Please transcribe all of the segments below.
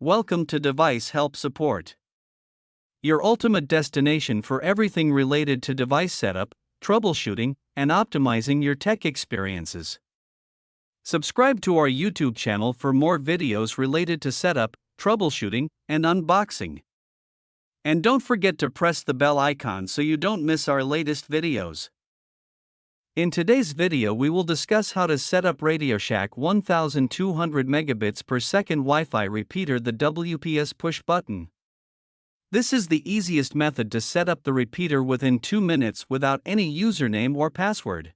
Welcome to Device Help Support, your ultimate destination for everything related to device setup, troubleshooting, and optimizing your tech experiences. Subscribe to our YouTube channel for more videos related to setup, troubleshooting, and unboxing. And don't forget to press the bell icon so you don't miss our latest videos. In today's video we will discuss how to set up RadioShack 1200Mbps Wi-Fi repeater, the WPS push button. This is the easiest method to set up the repeater within 2 minutes without any username or password.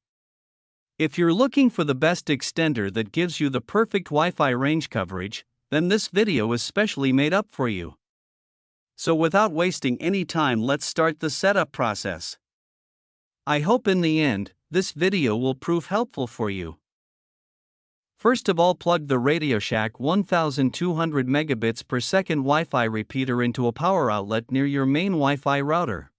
If you're looking for the best extender that gives you the perfect Wi-Fi range coverage, then this video is specially made up for you. So without wasting any time, let's start the setup process. I hope in the end, this video will prove helpful for you. First of all, plug the RadioShack 1200Mbps Wi-Fi repeater into a power outlet near your main Wi-Fi router.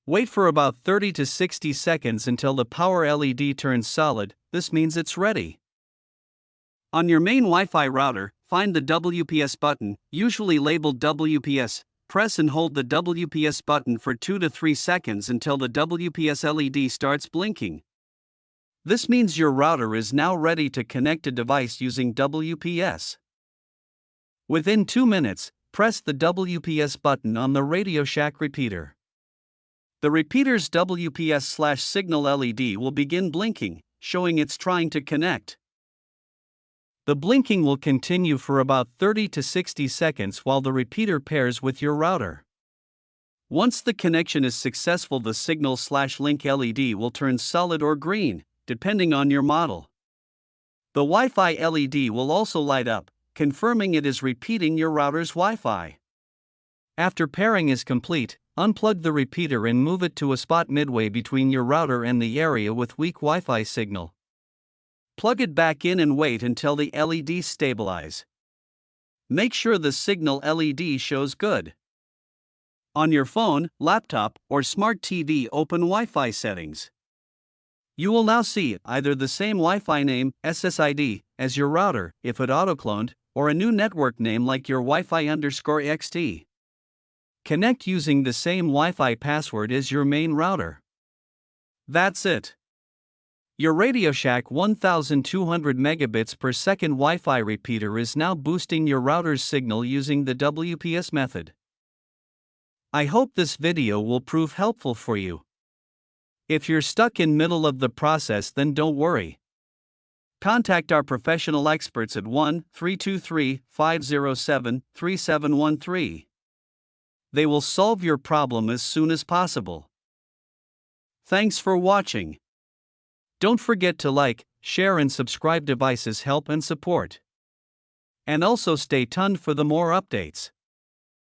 Wait for about 30 to 60 seconds until the power LED turns solid. This means it's ready. On your main Wi-Fi router, find the WPS button, usually labeled WPS. Press and hold the WPS button for 2 to 3 seconds until the WPS LED starts blinking. This means your router is now ready to connect a device using WPS. Within 2 minutes, press the WPS button on the RadioShack repeater. The repeater's WPS/signal LED will begin blinking, showing it's trying to connect. The blinking will continue for about 30 to 60 seconds while the repeater pairs with your router. Once the connection is successful, the signal/link LED will turn solid or green, depending on your model. The Wi-Fi LED will also light up, confirming it is repeating your router's Wi-Fi. After pairing is complete, unplug the repeater and move it to a spot midway between your router and the area with weak Wi-Fi signal. Plug it back in and wait until the LEDs stabilize. Make sure the signal LED shows good. On your phone, laptop, or smart TV, open Wi-Fi settings. You will now see either the same Wi-Fi name, SSID, as your router, if it autocloned, or a new network name like your Wi-Fi_XT. Connect using the same Wi-Fi password as your main router. That's it. Your RadioShack 1200Mbps Wi-Fi repeater is now boosting your router's signal using the WPS method. I hope this video will prove helpful for you. If you're stuck in middle of the process, then don't worry. Contact our professional experts at 1-323-507-3713. They will solve your problem as soon as possible. Thanks for watching. Don't forget to like, share and subscribe. Devices Help and Support. And also stay tuned for the more updates.